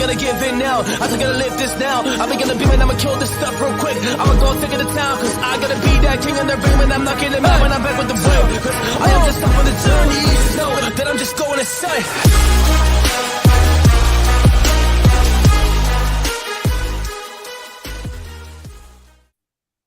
gotta give in now. I think I gotta live this now. I think gonna be when I'ma kill this stuff real quick. I'ma go thick of the town, cause I gotta be that king in the ring when I'm knocking them out when I'm back with the win. Cause I am just off on the journey, you just know that I'm just going insane.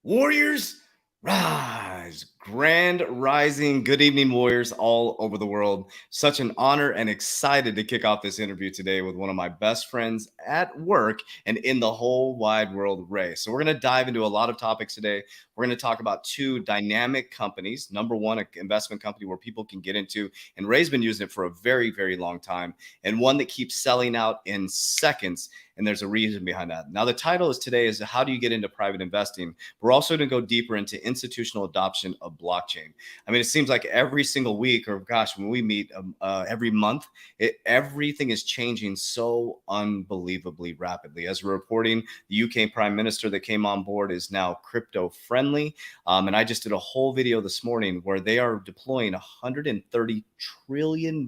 Warriors, rise. Grand rising. Good evening, Warriors all over the world. Such an honor and excited to kick off this interview today with one of my best friends at work and in the whole wide world, Ray. So we're going to dive into a lot of topics today. We're going to talk about two dynamic companies. Number one, an investment company where people can get into, and Ray's been using it for a very, very long time, and one that keeps selling out in seconds. And there's a reason behind that. Now, the title today is how do you get into private investing? We're also going to go deeper into institutional adoption of blockchain. I mean, it seems like every single week, or gosh, when we meet every month, everything is changing so unbelievably rapidly. As we're reporting, the UK Prime Minister that came on board is now crypto friendly. And I just did a whole video this morning where they are deploying $130 trillion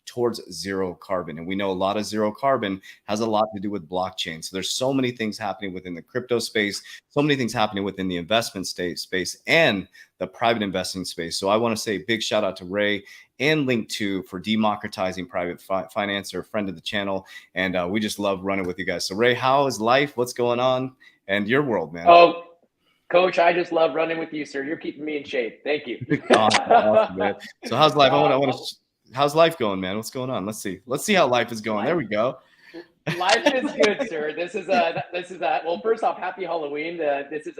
towards zero carbon. And we know a lot of zero carbon has a lot to do with blockchain. So there's so many things happening within the crypto space, so many things happening within the investment space and the private investing space. So I want to say a big shout out to Ray and Link2 for democratizing private finance. They're a friend of the channel. And we just love running with you guys. So Ray, how is life? What's going on? And your world, man. Oh, Coach, I just love running with you, sir. You're keeping me in shape. Thank you. Awesome, man. So how's life? How's life going, man? What's going on? Let's see how life is going. There we go. Life is good, sir. This is well, first off, happy Halloween. This is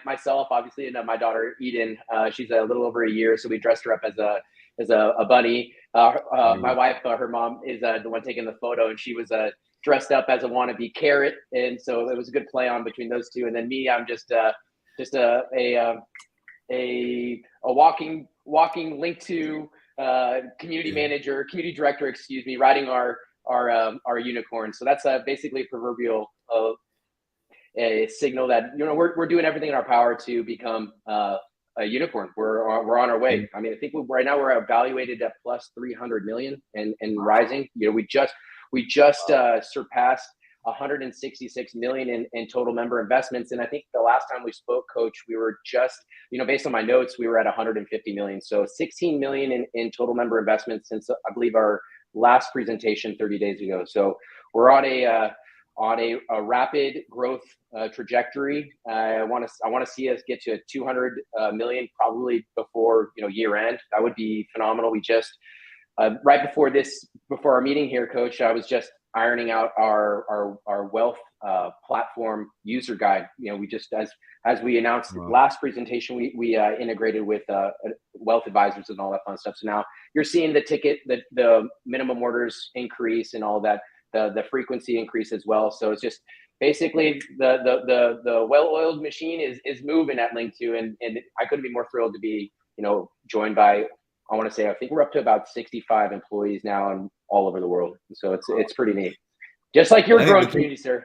myself, obviously, and my daughter Eden. She's a little over a year, so we dressed her up as a bunny. My wife, her mom, is the one taking the photo, and she was dressed up as a wannabe carrot, and so it was a good play on between those two. And then me, I'm just a walking Link2 community manager, community director, excuse me, riding our unicorn. So that's basically a proverbial a signal that we're doing everything in our power to become a unicorn. We're on our way. I mean, I think right now we're evaluated at plus 300 million and rising. We just surpassed 166 million in total member investments. And I think the last time we spoke, Coach, we were just, based on my notes, we were at 150 million. So 16 million in total member investments since I believe our last presentation 30 days ago. So we're on a rapid growth trajectory. I want to see us get to 200 million probably before year end. That would be phenomenal. We just right before our meeting here, Coach, I was just ironing out our wealth platform user guide. We just as we announced last presentation, we integrated with wealth advisors and all that fun stuff. So now you're seeing the ticket, the minimum orders increase and all that, the frequency increase as well. So it's just basically the well-oiled machine is moving at Link2, and I couldn't be more thrilled to be joined by, I think we're up to about 65 employees now and all over the world. So it's pretty neat. Just like your growing community, sir.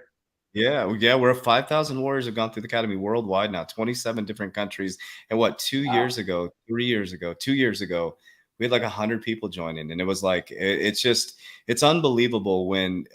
Yeah. We're 5,000 warriors have gone through the academy worldwide now, 27 different countries. And 2 years ago, 3 years ago, 2 years ago, we had like 100 people joining. And it was like, it's unbelievable when,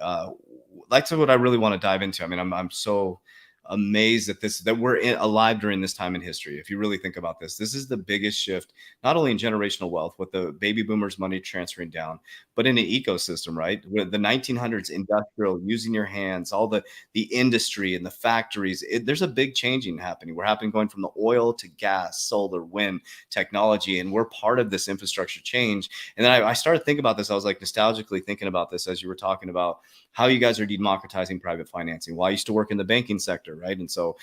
that's what I really want to dive into. I mean, I'm so amazed that we're alive during this time in history. If you really think about this is the biggest shift, not only in generational wealth with the baby boomers money transferring down, but in an ecosystem, right? With the 1900s industrial, using your hands, all the industry and the factories, there's a big changing happening. We're going from the oil to gas, solar, wind technology, and we're part of this infrastructure change. And then I started thinking about this. I was like nostalgically thinking about this as you were talking about how you guys are democratizing private financing. Well, I used to work in the banking sector, right? And so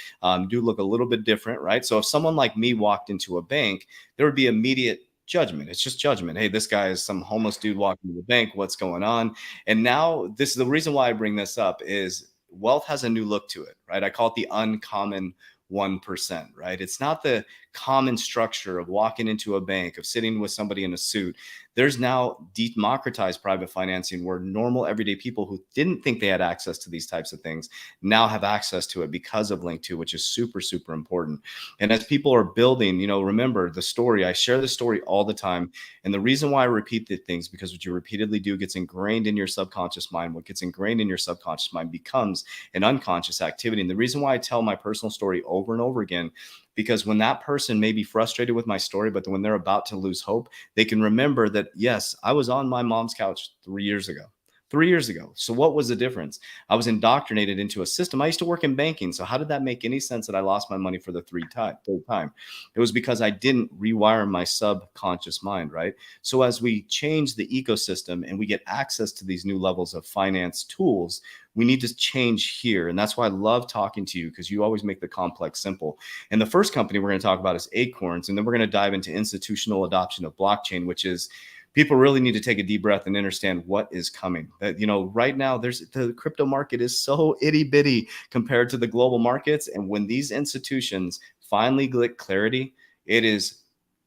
do look a little bit different, right? So if someone like me walked into a bank, there would be immediate judgment. It's just judgment. Hey, this guy is some homeless dude walking to the bank. What's going on? And now this is the reason why I bring this up is wealth has a new look to it, right? I call it the uncommon 1%, right? It's not the common structure of walking into a bank, of sitting with somebody in a suit. There's now democratized private financing where normal everyday people who didn't think they had access to these types of things now have access to it because of Link 2, which is super, super important. And as people are building, remember the story, I share this story all the time. And the reason why I repeat the things, because what you repeatedly do gets ingrained in your subconscious mind. What gets ingrained in your subconscious mind becomes an unconscious activity. And the reason why I tell my personal story over and over again, because when that person may be frustrated with my story, but when they're about to lose hope, they can remember that, yes, I was on my mom's couch 3 years ago. 3 years ago. So what was the difference? I was indoctrinated into a system. I used to work in banking. So how did that make any sense that I lost my money for the third time? It was because I didn't rewire my subconscious mind, right? So as we change the ecosystem and we get access to these new levels of finance tools, we need to change here. And that's why I love talking to you, because you always make the complex simple. And the first company we're going to talk about is Acorns. And then we're going to dive into institutional adoption of blockchain, which is people really need to take a deep breath and understand what is coming. Right now, the crypto market is so itty bitty compared to the global markets. And when these institutions finally get clarity, it is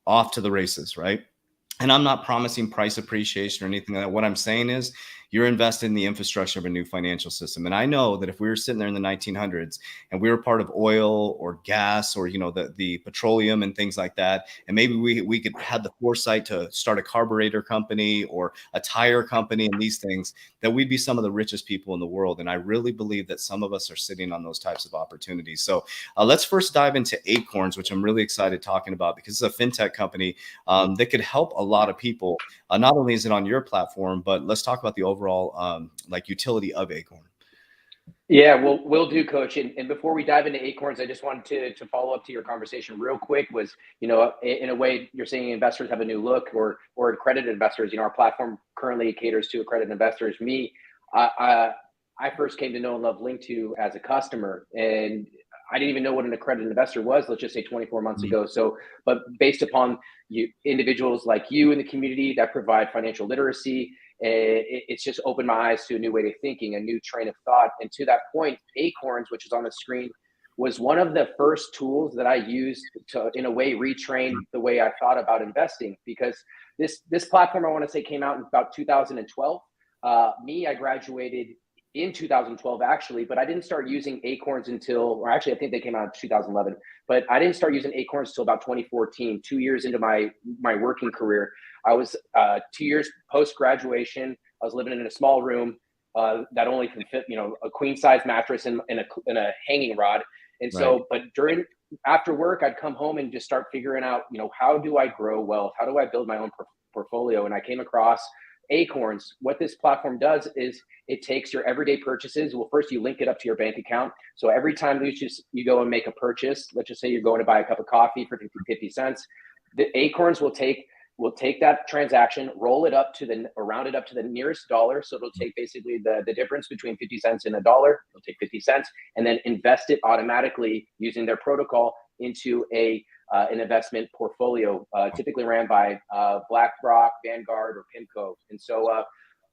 off to the races, right? And I'm not promising price appreciation or anything like that. What I'm saying is you're investing in the infrastructure of a new financial system. And I know that if we were sitting there in the 1900s and we were part of oil or gas or, the petroleum and things like that, and maybe we could have the foresight to start a carburetor company or a tire company and these things, that we'd be some of the richest people in the world. And I really believe that some of us are sitting on those types of opportunities. So let's first dive into Acorns, which I'm really excited talking about, because it's a fintech company that could help a lot of people. Not only is it on your platform, but let's talk about the overall utility of Acorn. Yeah, well, will do, Coach. And before we dive into Acorns, I just wanted to follow up to your conversation real quick. Was, in a way, you're saying investors have a new look, or accredited investors. Our platform currently caters to accredited investors. I first came to know and love Link 2 as a customer, and I didn't even know what an accredited investor was, let's just say 24 months ago. So, but based upon individuals like you in the community that provide financial literacy, it's just opened my eyes to a new way of thinking, a new train of thought. And to that point, Acorns, which is on the screen, was one of the first tools that I used to, in a way, retrain the way I thought about investing. Because this platform, I want to say, came out in about 2012. I graduated in 2012, actually, but I didn't start using Acorns until, or actually, I think they came out in 2011, but I didn't start using Acorns until about 2014, 2 years into my working career. I was 2 years post-graduation. I was living in a small room that only can fit, a queen size mattress and a hanging rod. And so, but after work, I'd come home and just start figuring out, how do I grow wealth? How do I build my own portfolio? And I came across Acorns. What this platform does is it takes your everyday purchases. Well, first you link it up to your bank account. So every time you go and make a purchase, let's just say you're going to buy a cup of coffee for 50 cents, the Acorns will take that transaction, roll it up round it up to the nearest dollar. So it'll take basically the difference between 50 cents and $1. It'll take 50 cents and then invest it automatically using their protocol into an investment portfolio, typically ran by BlackRock, Vanguard, or PIMCO. And so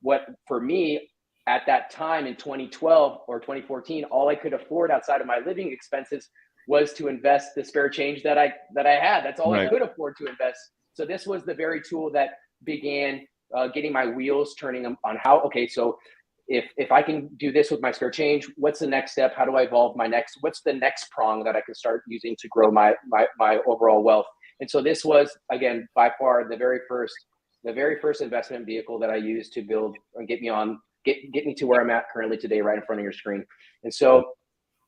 what for me at that time in 2012 or 2014, all I could afford outside of my living expenses was to invest the spare change that I had. That's all I could afford to invest. So this was the very tool that began getting my wheels turning on how, okay, so if I can do this with my spare change, what's the next step? How do I evolve what's the next prong that I can start using to grow my overall wealth? And so this was, again, by far the very first investment vehicle that I used to build and get me to where I'm at currently today, right in front of your screen. And so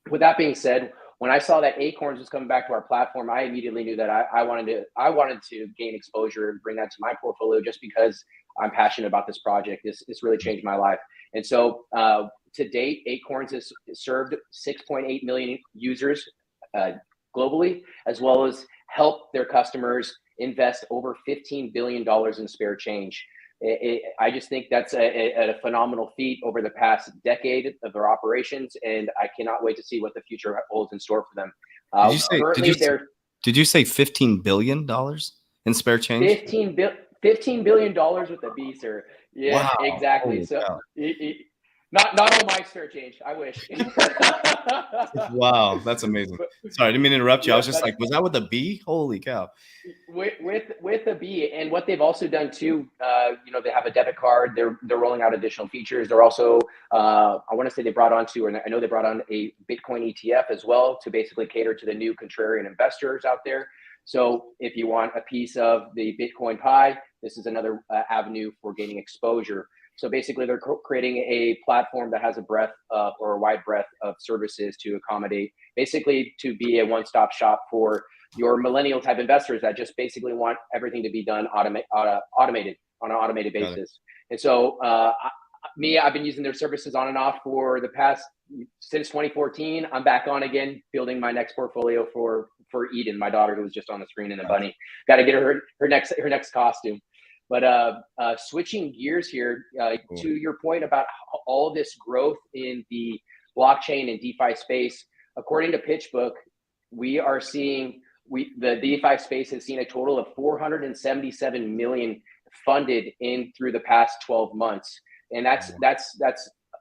with that being said, when I saw that Acorns was coming back to our platform, I immediately knew that I wanted to gain exposure and bring that to my portfolio, just because I'm passionate about this project. This really changed my life. And so to date, Acorns has served 6.8 million users globally, as well as helped their customers invest over $15 billion in spare change. I just think that's a phenomenal feat over the past decade of their operations, and I cannot wait to see what the future holds in store for them. Did you say $15 billion in spare change? $15 billion with a B, sir. Yeah, wow. Exactly. So Not all my spare change. I wish. Wow, that's amazing. Sorry, I didn't mean to interrupt you. I Yeah, was just like, was that with a B? Holy cow. with a B, and what they've also done too, they have a debit card. They're rolling out additional features. They're also, I want to say they brought on to, and I know they brought on a Bitcoin ETF as well to basically cater to the new contrarian investors out there. So if you want a piece of the Bitcoin pie, this is another avenue for gaining exposure. So basically, they're creating a platform that has a breadth of, or a wide breadth of services to accommodate, basically to be a one-stop shop for your millennial type investors that just basically want everything to be done automated on an automated basis. And so I've been using their services on and off for the past, since 2014. I'm back on again, building my next portfolio for Eden, my daughter, who was just on the screen, and the bunny. Got to get her next costume. But switching gears here, to your point about all this growth in the blockchain and DeFi space, according to PitchBook, we are seeing the DeFi space has seen a total of 477 million funded in through the past 12 months, and that's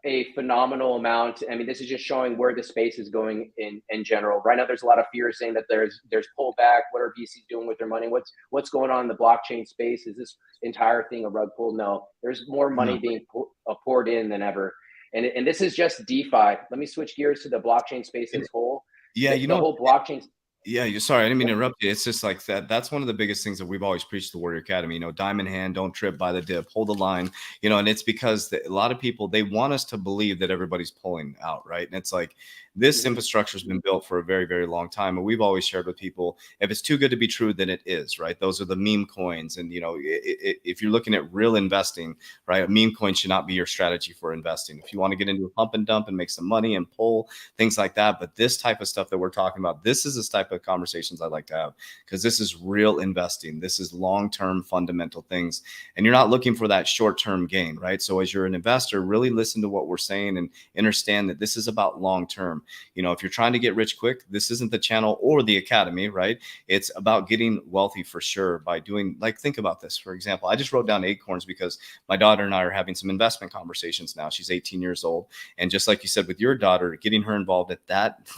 a phenomenal amount. I mean, this is just showing where the space is going in general. Right now, there's a lot of fear saying that there's pullback. What are VCs doing with their money? What's going on in the blockchain space? Is this entire thing a rug pull? No, there's more money being poured in than ever. And this is just DeFi. Let me switch gears to the blockchain space as whole. Yeah, the whole blockchain. Yeah, you're sorry. I didn't mean to interrupt you. It's just like that. That's one of the biggest things that we've always preached to Warrior Academy. Diamond hand, don't trip by the dip, hold the line. And it's because a lot of people, they want us to believe that everybody's pulling out, right? And it's like this infrastructure has been built for a very, very long time, and we've always shared with people, if it's too good to be true, then it is, right? Those are the meme coins, and if you're looking at real investing, right, a meme coin should not be your strategy for investing. If you want to get into a pump and dump and make some money and pull things like that, but this type of stuff that we're talking about, this is this type of conversations I like to have, because this is real investing. This is long-term fundamental things, and you're not looking for that short-term gain, right? So as you're an investor, really listen to what we're saying and understand that this is about long-term. If you're trying to get rich quick, this isn't the channel or the academy, right? It's about getting wealthy for sure by doing, like, think about this. For example, I just wrote down Acorns because my daughter and I are having some investment conversations now. She's 18 years old. And just like you said, with your daughter, getting her involved at that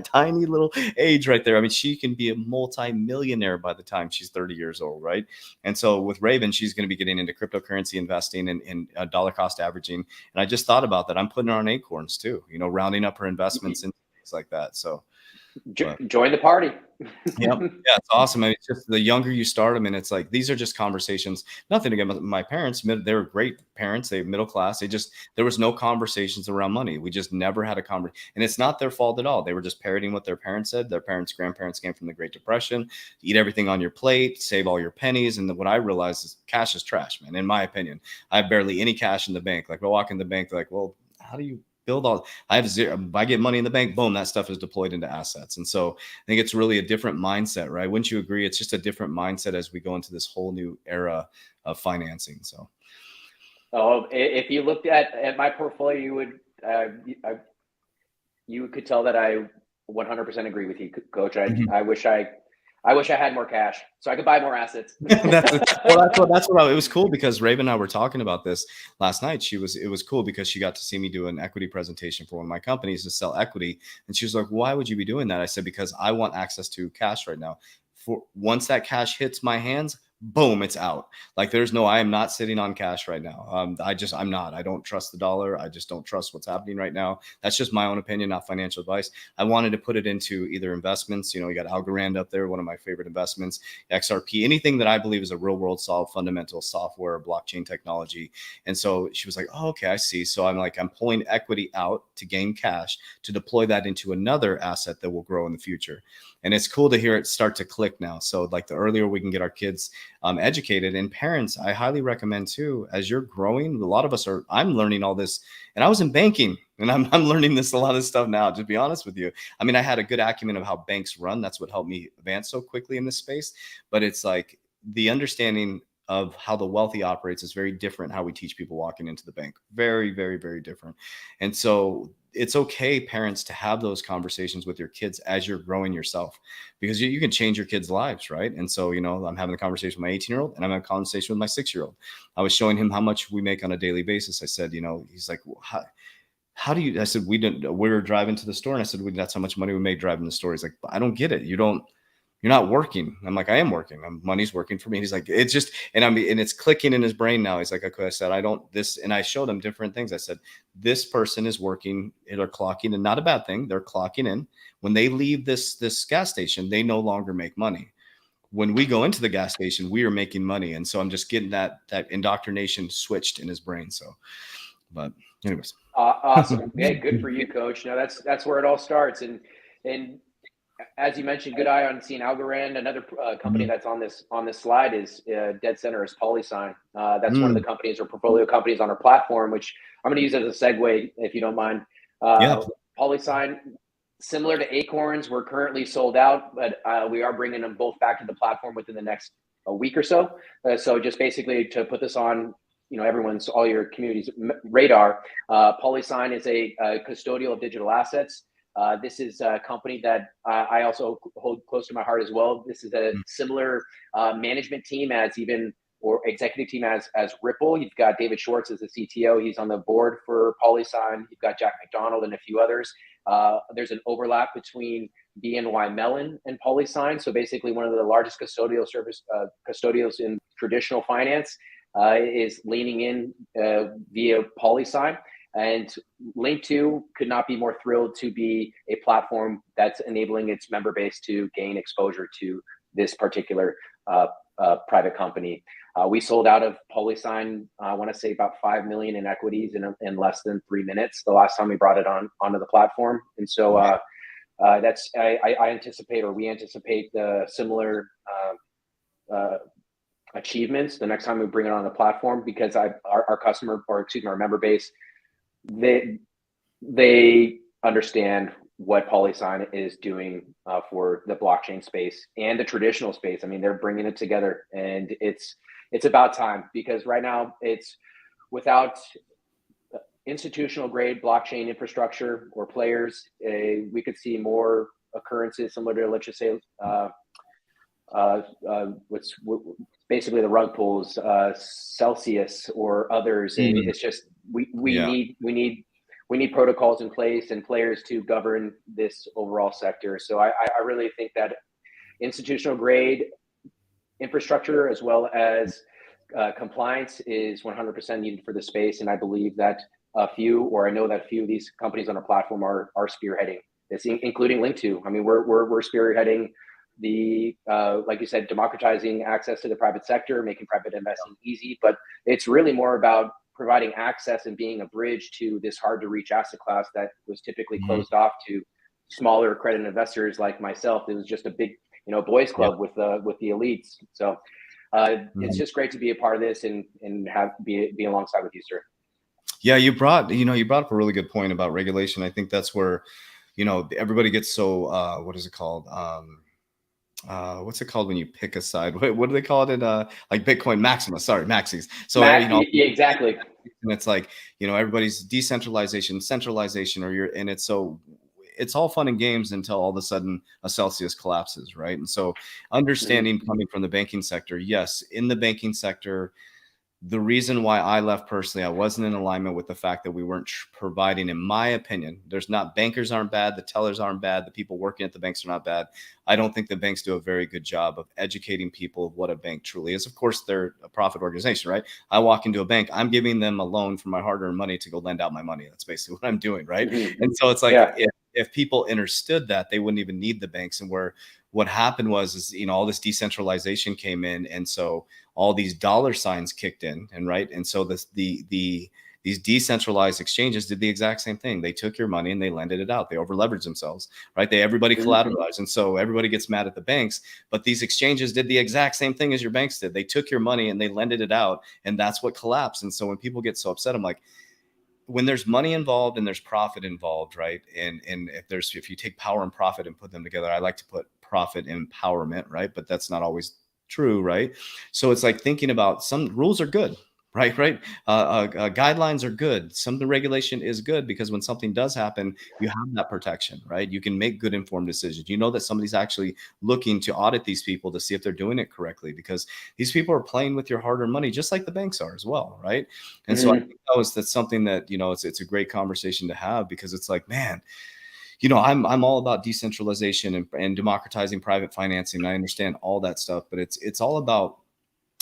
tiny little age right there, I mean, she can be a multi-millionaire by the time she's 30 years old, right? And so with Raven, she's going to be getting into cryptocurrency investing and dollar cost averaging. And I just thought about that. I'm putting her on Acorns too, rounding up her investments and things like that. So join the party. Yeah, it's awesome. I mean, it's just the younger you start them, and it's like, these are just conversations. Nothing against my parents. They were great parents. They middle class. There was no conversations around money. We just never had a conversation. And it's not their fault at all. They were just parroting what their parents said. Their grandparents came from the Great Depression. Eat everything on your plate, save all your pennies. And what I realized is cash is trash, man. In my opinion, I have barely any cash in the bank. Like, I walk in the bank, they're like, well, how do you build all? I have zero. If I get money in the bank, boom, that stuff is deployed into assets. And so I think it's really a different mindset, right? Wouldn't you agree? It's just a different mindset as we go into this whole new era of financing. So, if you looked at my portfolio, you could tell that I 100% agree with you, Coach. I wish I had more cash so I could buy more assets. It was cool because Raven and I were talking about this last night. It was cool because she got to see me do an equity presentation for one of my companies to sell equity. And she was like, why would you be doing that? I said, because I want access to cash right now. Once that cash hits my hands, boom, it's out. Like, I am not sitting on cash right now. I'm not. I don't trust the dollar. I just don't trust what's happening right now. That's just my own opinion, not financial advice. I wanted to put it into either investments. We got Algorand up there, one of my favorite investments, XRP, anything that I believe is a real world solid fundamental software, blockchain technology. And so she was like, oh, okay, I see. So I'm pulling equity out to gain cash to deploy that into another asset that will grow in the future. And it's cool to hear it start to click now. So like, the earlier we can get our kids educated, and parents, I highly recommend too, as you're growing, a lot of us I'm learning all this, and I was in banking, and I'm learning a lot of this stuff now, to be honest with you. I mean, I had a good acumen of how banks run. That's what helped me advance so quickly in this space. But it's like, the understanding of how the wealthy operates is very different how we teach people walking into the bank. Very, very, very different. And so it's okay, parents, to have those conversations with your kids as you're growing yourself, because you can change your kids' lives, right? And so, I'm having a conversation with my 18-year-old, and I'm having a conversation with my 6-year-old. I was showing him how much we make on a daily basis. I said, he's like, well, how do you, I said, we were driving to the store, and I said, that's how much money we made driving to the store. He's like, I don't get it. You're not working. I'm like, I am working. Money's working for me. He's like, it's just, and it's clicking in his brain now. He's like, okay, I said, and I showed him different things. I said, this person is working, they're clocking in, not a bad thing. They're clocking in. When they leave this gas station, they no longer make money. When we go into the gas station, we are making money. And so I'm just getting that indoctrination switched in his brain. So, but anyways. Awesome. Yeah, good for you, coach. No, that's where it all starts. And as you mentioned, good eye on seeing Algorand. Another company that's on this slide is dead center is PolySign. That's one of the companies or portfolio companies on our platform, which I'm going to use as a segue, if you don't mind. PolySign, similar to Acorns, we're currently sold out, but we are bringing them both back to the platform within the next week or so. So just basically to put this on, all your community's radar. PolySign is a custodial of digital assets. This is a company that I also hold close to my heart as well. This is a similar management team or executive team as Ripple. You've got David Schwartz as the CTO. He's on the board for PolySign. You've got Jack McDonald and a few others. There's an overlap between BNY Mellon and PolySign. So basically one of the largest custodials in traditional finance is leaning in via PolySign. And Link2 could not be more thrilled to be a platform that's enabling its member base to gain exposure to this particular private company. We sold out of PolySign, I want to say about 5 million in equities in less than 3 minutes the last time we brought it onto the platform. And so I anticipate, or we anticipate, the similar achievements the next time we bring it on the platform, because our member base, they understand what PolySign is doing for the blockchain space and the traditional space. I mean, they're bringing it together, and it's about time, because right now it's without institutional grade blockchain infrastructure or players, we could see more occurrences similar to, let's just say, what's basically the rug pulls, Celsius or others. And it's just we need protocols in place and players to govern this overall sector. So I really think that institutional grade infrastructure as well as compliance is 100% needed for the space. And I believe that I know that a few of these companies on our platform are spearheading this, including Link2. I mean, we're spearheading the like you said, democratizing access to the private sector, making private investing easy. But it's really more about providing access and being a bridge to this hard to reach asset class that was typically closed off to smaller accredited investors like myself. It was just a big, boys club with the elites. So it's just great to be a part of this and be alongside with you, sir. Yeah, you brought up a really good point about regulation. I think that's where, everybody gets so what is it called? What's it called when you pick a side? What do they call it? Like Bitcoin maxis. So yeah, exactly. And it's like, everybody's decentralization, centralization, and it's all fun and games until all of a sudden a Celsius collapses, right? And so understanding coming from the banking sector, yes, in the banking sector, the reason why I left personally, I wasn't in alignment with the fact that we weren't providing, in my opinion, bankers aren't bad, the tellers aren't bad, the people working at the banks are not bad. I don't think the banks do a very good job of educating people of what a bank truly is. Of course, they're a profit organization, right? I walk into a bank, I'm giving them a loan for my hard-earned money to go lend out my money. That's basically what I'm doing, right? And so it's like, if people understood that, they wouldn't even need the banks. And what happened was all this decentralization came in, and so all these dollar signs kicked in, and so these decentralized exchanges did the exact same thing. They took your money and they lended it out. They over leveraged themselves, right? Everybody collateralized, and so everybody gets mad at the banks. But these exchanges did the exact same thing as your banks did. They took your money and they lended it out, and that's what collapsed. And so when people get so upset, I'm like, when there's money involved and there's profit involved, right? And if you take power and profit and put them together, I like to put profit and empowerment, right? But that's not always true, right? So it's like thinking about, some rules are good. Right. Guidelines are good. Some of the regulation is good because when something does happen, you have that protection, right? You can make good informed decisions. You know that somebody's actually looking to audit these people to see if they're doing it correctly, because these people are playing with your hard-earned money, just like the banks are as well, right? And so I think that's something that, it's a great conversation to have, because it's like, man, I'm all about decentralization and democratizing private financing. I understand all that stuff, but it's all about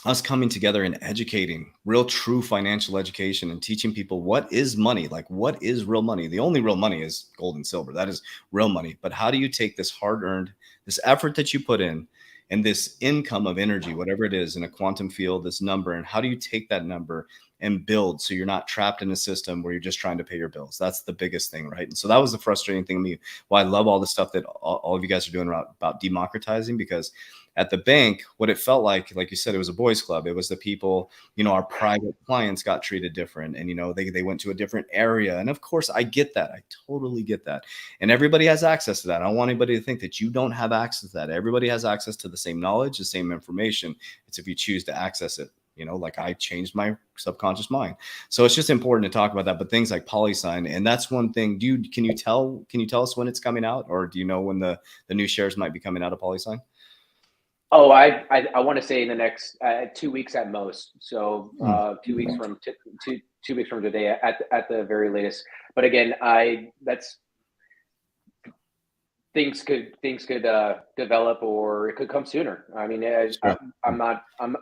us coming together and educating, real true financial education, and teaching people what is money, like what is real money. The only real money is gold and silver. That is real money. But how do you take this hard earned, this effort that you put in, and this income of energy, whatever it is in a quantum field, this number, and how do you take that number and build so you're not trapped in a system where you're just trying to pay your bills? That's the biggest thing, right? And so that was the frustrating thing to me. Why I love all the stuff that all of you guys are doing about democratizing, because at the bank, what it felt like you said, it was a boys club. It was the people, our private clients got treated different, and they went to a different area. And of course, I get that. I totally get that. And everybody has access to that. I don't want anybody to think that you don't have access to that. Everybody has access to the same knowledge, the same information. It's if you choose to access it. Like I changed my subconscious mind. So it's just important to talk about that. But things like PolySign, and that's one thing. Can you tell us when it's coming out, or do you know when the new shares might be coming out of PolySign? Oh, I want to say in the next 2 weeks at most. So 2 weeks from 2 weeks from today at the very latest. But again, things could develop, or it could come sooner. I mean, I'm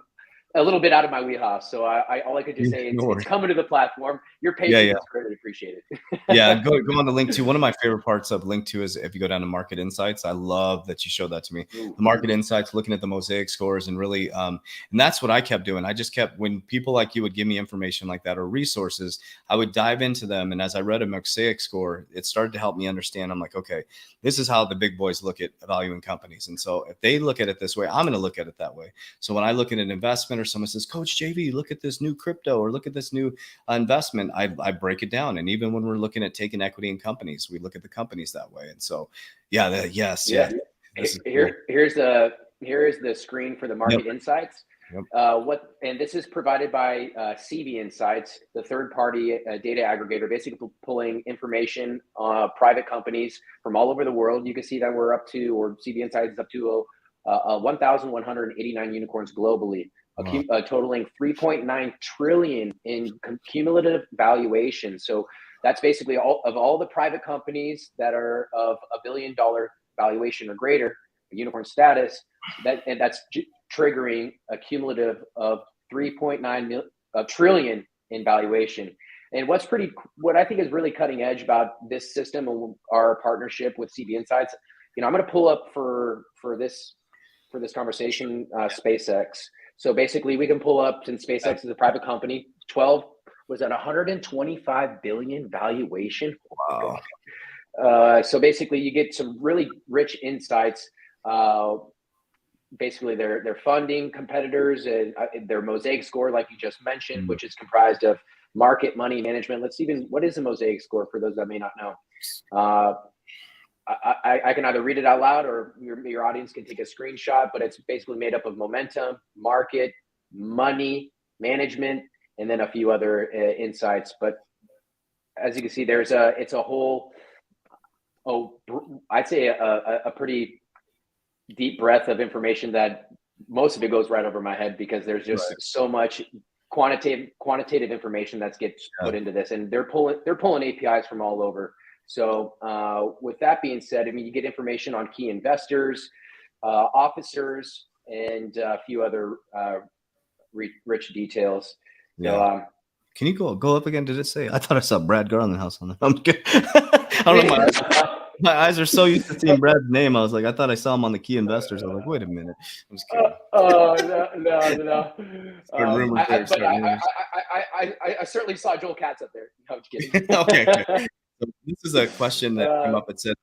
a little bit out of my wheelhouse, so all I could just say is it's coming to the platform. Your patience is greatly appreciated. Yeah, go on to link 2. One of my favorite parts of link 2 is if you go down to market insights. I love that you showed that to me. The market insights, looking at the mosaic scores, and really, and that's what I kept doing. I just kept, when people like you would give me information like that or resources, I would dive into them. And as I read a mosaic score, it started to help me understand. I'm like, okay, this is how the big boys look at valuing companies. And so if they look at it this way, I'm going to look at it that way. So when I look at an investment, or someone says, Coach JV, look at this new crypto, or look at this new investment, I break it down. And even when we're looking at taking equity in companies, we look at the companies that way. And so, Here is the screen for the market insights. And this is provided by CV Insights, the third-party data aggregator, basically pulling information on private companies from all over the world. You can see that we're up to, or CV Insights is up to 1,189 unicorns globally, totaling 3.9 trillion in cumulative valuation. So that's basically all the private companies that are of $1 billion valuation or greater, unicorn status, that's triggering a cumulative of 3.9 trillion in valuation. And what I think is really cutting edge about this system and our partnership with CB Insights, I'm going to pull up for this conversation, SpaceX. So basically we can pull up, since SpaceX is a private company, 125 billion valuation. Wow. So basically you get some really rich insights. Basically they're funding competitors, and their mosaic score, like you just mentioned, which is comprised of market, money, management. What is a mosaic score for those that may not know? I can either read it out loud, or your audience can take a screenshot, but it's basically made up of momentum, market, money, management, and then a few other insights. But as you can see, it's a whole, I'd say a pretty deep breadth of information that most of it goes right over my head, because there's just so much quantitative information that gets put into this, and they're pulling APIs from all over. So with that being said, I mean, you get information on key investors, officers, and a few other rich details. Yeah. So, can you go up again? Did it say? I thought I saw Brad Garland House on there. I'm kidding. I don't know. My eyes are so used to seeing Brad's name. I was like, I thought I saw him on the key investors. I was like, wait a minute. I'm just kidding. No. I certainly saw Joel Katz up there. No, I'm just kidding. Okay. So this is a question that came up. It said,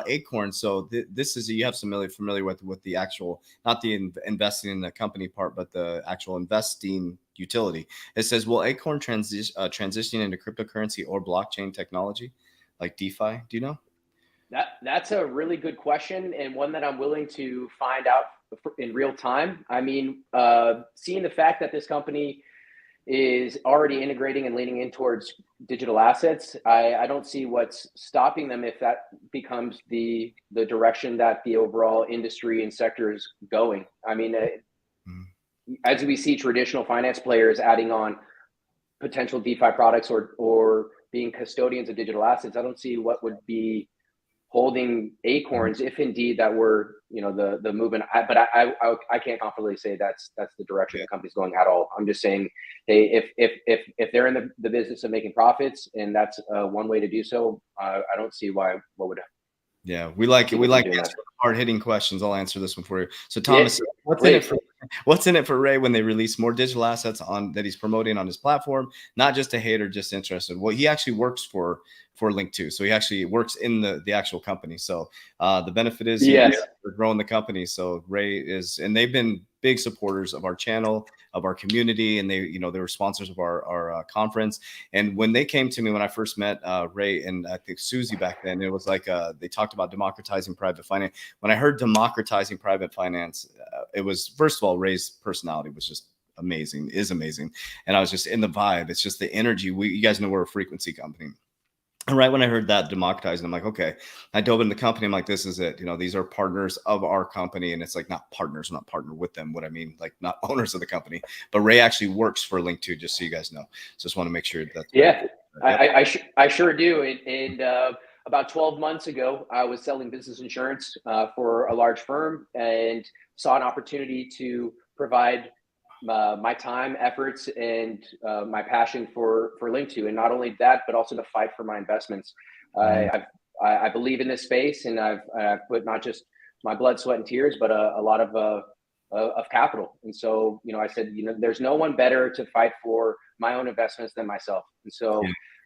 Acorns. So this is, you have familiar with the actual, not the investing in the company part, but the actual investing utility. It says, will Acorn transition into cryptocurrency or blockchain technology like DeFi? Do you know? That's a really good question, and one that I'm willing to find out in real time. I mean, seeing the fact that this company is already integrating and leaning in towards digital assets. I don't see what's stopping them if that becomes the direction that the overall industry and sector is going. I mean, as we see traditional finance players adding on potential DeFi products or being custodians of digital assets, I don't see what would be holding Acorns if indeed that were, you know, the movement. But I can't confidently say that's the direction the company's going at all. I'm just saying, hey, if they're in the business of making profits and that's one way to do so, I don't see what would. Yeah, we like answering hard-hitting questions. I'll answer this one for you. So Thomas, what's in it for Ray when they release more digital assets on that he's promoting on his platform? Not just a hater, just interested. Well, he actually works for Link2, so he actually works in the actual company. So the benefit is we're growing the company. So Ray is, and they've been big supporters of our channel, of our community, and they were sponsors of our conference. And when they came to me when I first met Ray and I think Susie back then, it was like they talked about democratizing private finance. When I heard democratizing private finance, it was, first of all, Ray's personality was just is amazing, and I was just in the vibe. It's just the energy. You guys know we're a frequency company. And right when I heard that democratizing, I'm like, okay. I dove into the company. I'm like, this is it. You know, these are partners of our company. And it's like, not partners, not partner with them. What I mean, like not owners of the company, but Ray actually works for Link2, just so you guys know. So just want to make sure that. Yeah, I sure do. And about 12 months ago, I was selling business insurance for a large firm and saw an opportunity to provide my time, efforts, and my passion for Link2, and not only that, but also to fight for my investments. I believe in this space, and I've put not just my blood, sweat, and tears, but a lot of capital. And so, you know, I said, you know, there's no one better to fight for my own investments than myself. And so,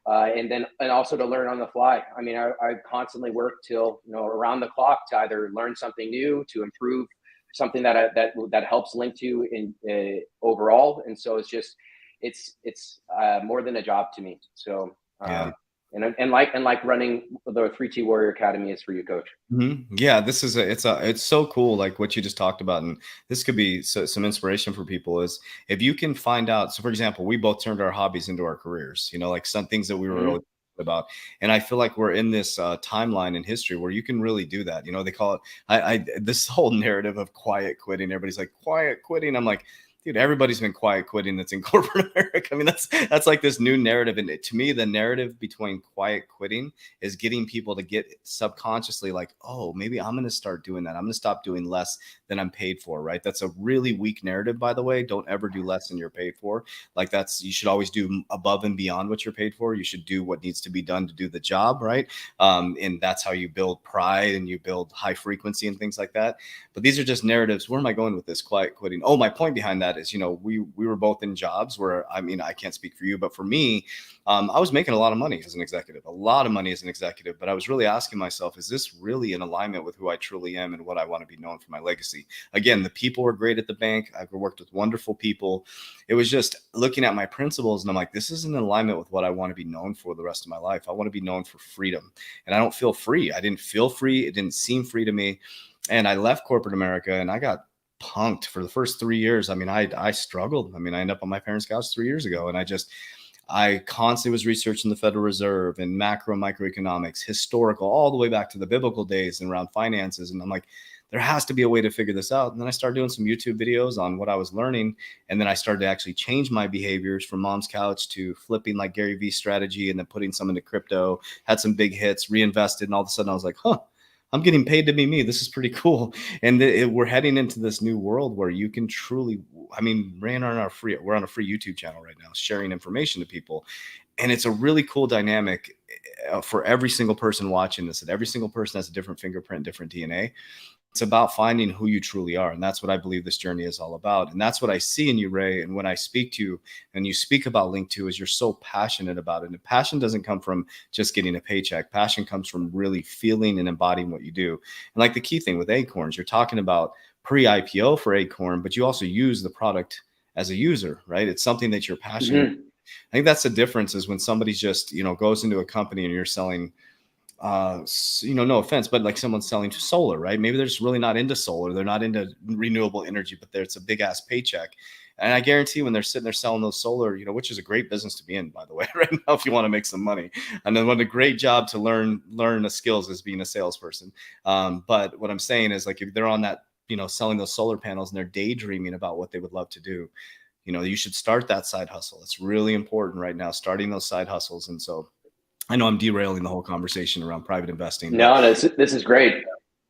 and also to learn on the fly. I mean, I constantly work till, you know, around the clock to either learn something new, to improve something that helps Link2 in overall. And so it's more than a job to me. So and like running the 3T Warrior Academy is for you, Coach. Yeah, this is it's so cool, like what you just talked about, and this could be some inspiration for people. Is if you can find out. So, for example, we both turned our hobbies into our careers. You know, like some things that we were really about, and I feel like we're in this timeline in history where you can really do that. You know, they call it this whole narrative of quiet quitting. Everybody's like, quiet quitting. I'm like, dude, everybody's been quiet quitting that's in corporate America. I mean, that's like this new narrative. And to me, the narrative between quiet quitting is getting people to get subconsciously like, oh, maybe I'm going to start doing that. I'm going to stop doing less than I'm paid for, right? That's a really weak narrative, by the way. Don't ever do less than you're paid for. Like you should always do above and beyond what you're paid for. You should do what needs to be done to do the job, right? And that's how you build pride and you build high frequency and things like that. But these are just narratives. Where am I going with this quiet quitting? Oh, my point behind that is, you know, we were both in jobs where, I mean, I can't speak for you, but for me, I was making a lot of money as an executive, but I was really asking myself, is this really in alignment with who I truly am and what I want to be known for my legacy? Again, the people were great at the bank. I've worked with wonderful people. It was just looking at my principles and I'm like, this is in alignment with what I want to be known for the rest of my life. I want to be known for freedom, and I don't feel free. I didn't feel free. It didn't seem free to me. And I left corporate America and I got punked for the first 3 years. I mean, I struggled. I mean, I ended up on my parents' couch 3 years ago, and I constantly was researching the Federal Reserve and macro microeconomics, historical, all the way back to the biblical days and around finances. And I'm like, there has to be a way to figure this out. And then I started doing some YouTube videos on what I was learning. And then I started to actually change my behaviors from mom's couch to flipping like Gary Vee strategy and then putting some into crypto, had some big hits, reinvested. And all of a sudden I was like, I'm getting paid to be me. This is pretty cool. And we're heading into this new world where you can truly, I mean, we're on a free YouTube channel right now, sharing information to people. And it's a really cool dynamic for every single person watching this. And every single person has a different fingerprint, different DNA. It's about finding who you truly are. And that's what I believe this journey is all about. And that's what I see in you, Ray. And when I speak to you and you speak about Link2 is you're so passionate about it. And passion doesn't come from just getting a paycheck. Passion comes from really feeling and embodying what you do. And like the key thing with Acorns, you're talking about pre-IPO for Acorn, but you also use the product as a user, right? It's something that you're passionate about. I think that's the difference is when somebody's just, you know, goes into a company and you're selling no offense, but like someone's selling to solar, right? Maybe they're just really not into solar. They're not into renewable energy, but it's a big ass paycheck. And I guarantee when they're sitting there selling those solar, which is a great business to be in, by the way, right now, if you want to make some money. And then what a great job to learn the skills as being a salesperson. But what I'm saying is, like, if they're on that, selling those solar panels and they're daydreaming about what they would love to do, you should start that side hustle. It's really important right now, starting those side hustles. And so I know I'm derailing the whole conversation around private investing. No, this is great.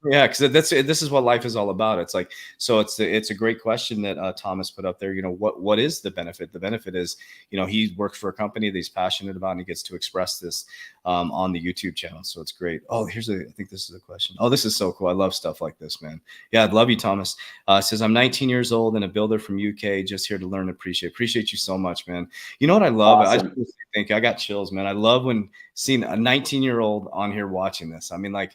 Yeah, because this is what life is all about. It's like, so it's a great question that Thomas put up there. What is the benefit? The benefit is, he works for a company that he's passionate about, and he gets to express this on the YouTube channel. So it's great. Oh, I think this is a question. Oh, this is so cool. I love stuff like this, man. Yeah, I'd love you, Thomas. Says, I'm 19 years old and a builder from UK, just here to learn and appreciate you so much, man. You know what I love? Awesome. I just think I got chills, man. I love when seeing a 19-year-old on here watching this. I mean, like,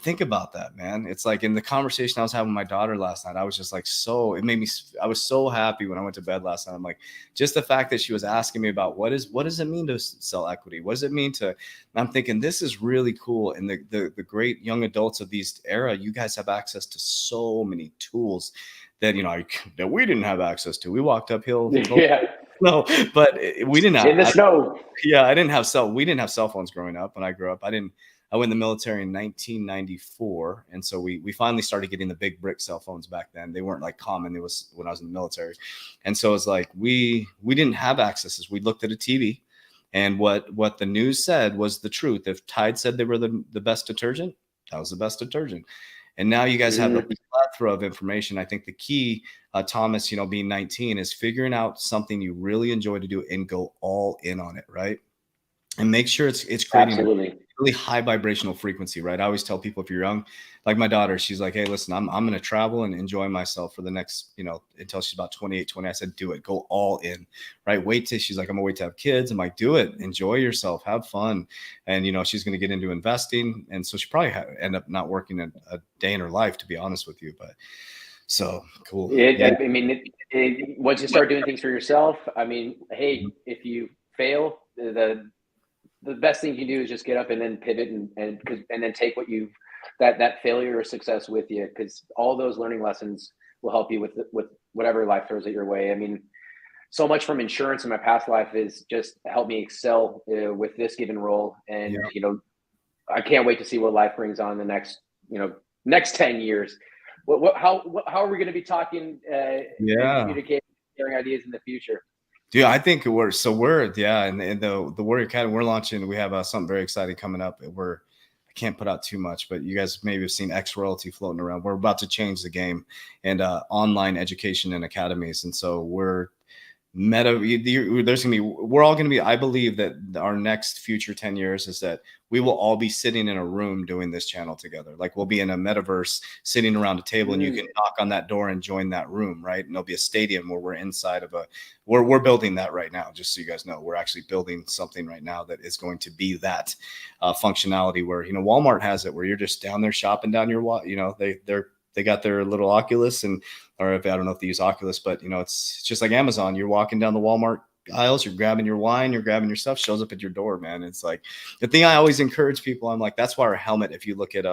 think about that, man. It's like in the conversation I was having with my daughter last night, I was just like, I was so happy when I went to bed last night. I'm like, just the fact that she was asking me about what does it mean to sell equity? What does it mean to, and I'm thinking, this is really cool. And the great young adults of these era, you guys have access to so many tools that, that we didn't have access to. We walked uphill. Yeah. No, but we didn't have, in the snow. Yeah. We didn't have cell phones growing up. When I grew up, I went in the military in 1994. And so we finally started getting the big brick cell phones back then. They weren't like common. It was when I was in the military. And so it's like, we didn't have accesses. We looked at a TV, and what the news said was the truth. If Tide said they were the best detergent, that was the best detergent. And now you guys have a plethora of information. I think the key, Thomas, being 19, is figuring out something you really enjoy to do and go all in on it. Right. And make sure it's creating Absolutely. a really high vibrational frequency, right? I always tell people, if you're young, like my daughter, she's like, hey, listen, I'm going to travel and enjoy myself for the next, until she's about 28, 20. I said, do it, go all in, right? Wait till she's like, I'm gonna wait to have kids. I'm like, do it, enjoy yourself, have fun. And, she's going to get into investing. And so she probably end up not working a day in her life, to be honest with you, but so cool. I mean, once you start doing things for yourself, I mean, hey, if you fail, the best thing you can do is just get up and then pivot and then take what you've that failure or success with you, because all those learning lessons will help you with whatever life throws at your way. I mean, so much from insurance in my past life is just helped me excel with this given role, and I can't wait to see what life brings on the next 10 years. How are we going to be talking? Communicating, sharing ideas in the future. Dude, I think and the Warrior Academy we're launching. We have something very exciting coming up. I can't put out too much, but you guys maybe have seen X Royalty floating around. We're about to change the game and online education and academies, and so we're we're all going to be, I believe that our next future 10 years is that we will all be sitting in a room doing this channel together. Like, we'll be in a metaverse sitting around a table, and you can knock on that door and join that room, right? And there'll be a stadium where we're inside of we're building that right now. Just so you guys know, we're actually building something right now that is going to be that functionality where, Walmart has it, where you're just down there shopping down your, they got their little Oculus, or I don't know if they use Oculus, but it's just like Amazon. You're walking down the Walmart aisles, you're grabbing your wine, you're grabbing your stuff, shows up at your door, man. It's like the thing I always encourage people. I'm like, that's why our helmet, if you look at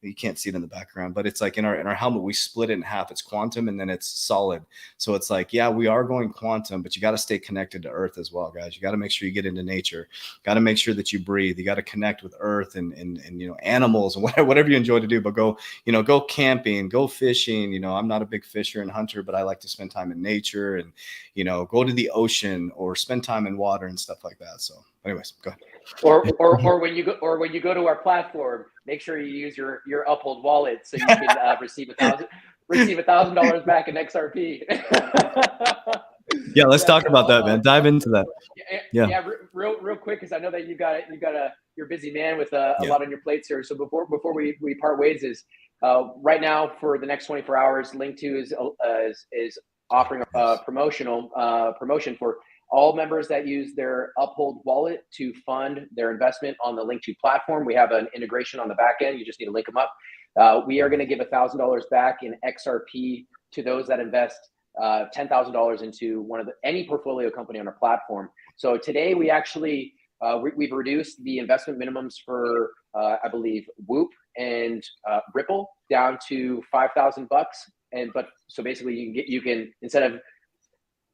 you can't see it in the background, but it's like in our helmet, we split it in half. It's quantum and then it's solid. So it's like, yeah, we are going quantum, but you got to stay connected to earth as well, guys. You got to make sure you get into nature, got to make sure that you breathe. You got to connect with earth and animals and whatever you enjoy to do, but go camping, go fishing. I'm not a big fisher and hunter, but I like to spend time in nature and, go to the ocean or spend time in water and stuff like that. So anyways, go ahead. Or when you go to our platform, make sure you use your Uphold wallet so you can receive $1,000 back in XRP. Yeah, let's talk about that, man. Dive into that. Yeah. Real quick, because I know that you're a busy man with a lot on your plates here. So before we part ways, is right now for the next 24 hours, Link2 is offering a promotion for all members that use their Uphold wallet to fund their investment on the Link2 platform. We have an integration on the back end. You just need to link them up. We are going to give $1,000 back in XRP to those that invest $10,000 into any portfolio company on our platform. So today we actually we've reduced the investment minimums for I believe Whoop and Ripple down to $5,000. So basically you can instead of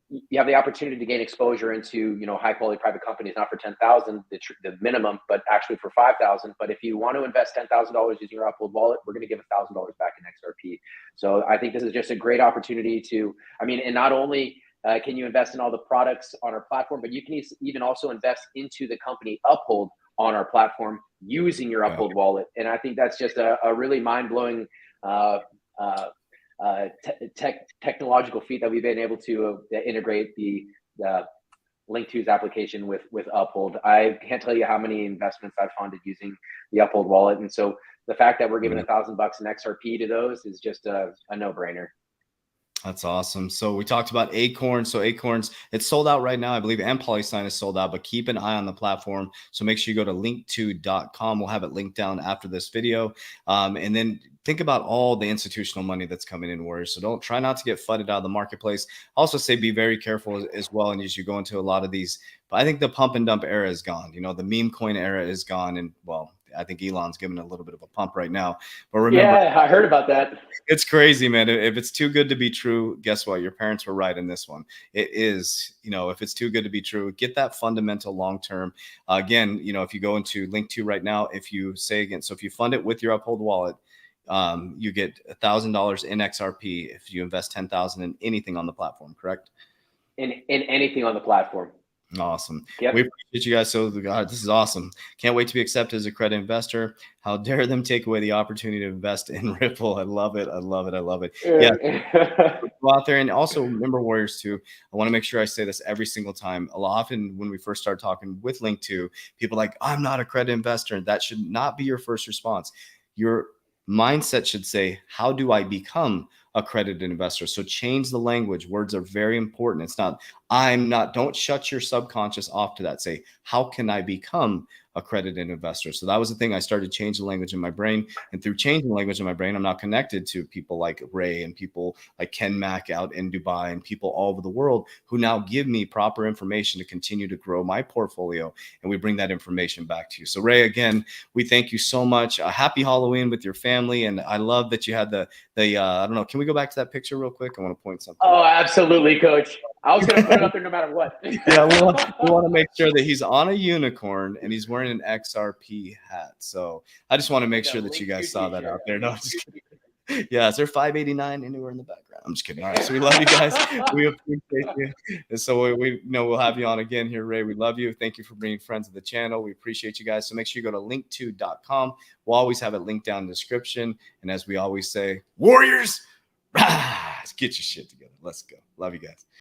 you have the opportunity to gain exposure into, you know, high quality private companies, not for 10,000, the minimum, but actually for 5,000. But if you want to invest $10,000 using your Uphold wallet, we're going to give $1,000 back in XRP. So I think this is just a great opportunity to, I mean, and not only can you invest in all the products on our platform, but you can even also invest into the company Uphold on our platform using your Uphold wallet. And I think that's just a really mind blowing technological feat that we've been able to integrate the Link2's application with Uphold. I can't tell you how many investments I've funded using the Uphold wallet, and so the fact that we're giving $1,000 in XRP to those is just a no-brainer. That's awesome. So we talked about Acorns. So Acorns, it's sold out right now, I believe, and PolySign is sold out, but keep an eye on the platform. So make sure you go to link2.com. We'll have it linked down after this video. And then think about all the institutional money that's coming in, Warriors. So don't try not to get flooded out of the marketplace. Also say be very careful as well. And as you go into a lot of these, but I think the pump and dump era is gone. You know, the meme coin era is gone. And well, I think Elon's giving a little bit of a pump right now. But remember, yeah, I heard about that. It's crazy, man. If it's too good to be true, guess what? Your parents were right in this one. It is, you know, if it's too good to be true, get that fundamental long term. Again, you know, if you go into Link2 right now, if you say again, so if you fund it with your Uphold wallet, you get $1,000 in XRP if you invest 10,000 in anything on the platform, correct? In anything on the platform. Awesome. Yep. We appreciate you guys. So God, this is awesome. Can't wait to be accepted as a credit investor. How dare them take away the opportunity to invest in Ripple. I love it. I love it. I love it. Yeah. Go out there. And also remember, Warriors, too. I want to make sure I say this every single time. Often when we first start talking with Link2, people are like, I'm not a credit investor. That should not be your first response. Your mindset should say, how do I become accredited investor? So change the language. Words are very important. It's not, I'm not, don't shut your subconscious off to that. Say, how can I become accredited investor? So that was the thing. I started changing the language in my brain, and through changing the language in my brain, I'm now connected to people like Ray and people like Ken Mack out in Dubai and people all over the world who now give me proper information to continue to grow my portfolio. And we bring that information back to you. So Ray, again, we thank you so much. Happy Halloween with your family. And I love that you had the I don't know, can we go back to that picture real quick? I want to point something out. out. Absolutely, Coach. I was going to put it up there no matter what. Yeah, we want to make sure that he's on a unicorn and he's wearing an XRP hat. So I just want to make sure that you guys saw that out there. No, I'm just kidding. Yeah, is there 589 anywhere in the background? I'm just kidding. All right, so we love you guys. We appreciate you. And so we know we'll have you on again here, Ray. We love you. Thank you for being friends of the channel. We appreciate you guys. So make sure you go to link2.com. We'll always have it linked down in the description. And as we always say, Warriors, rise, get your shit together. Let's go. Love you guys.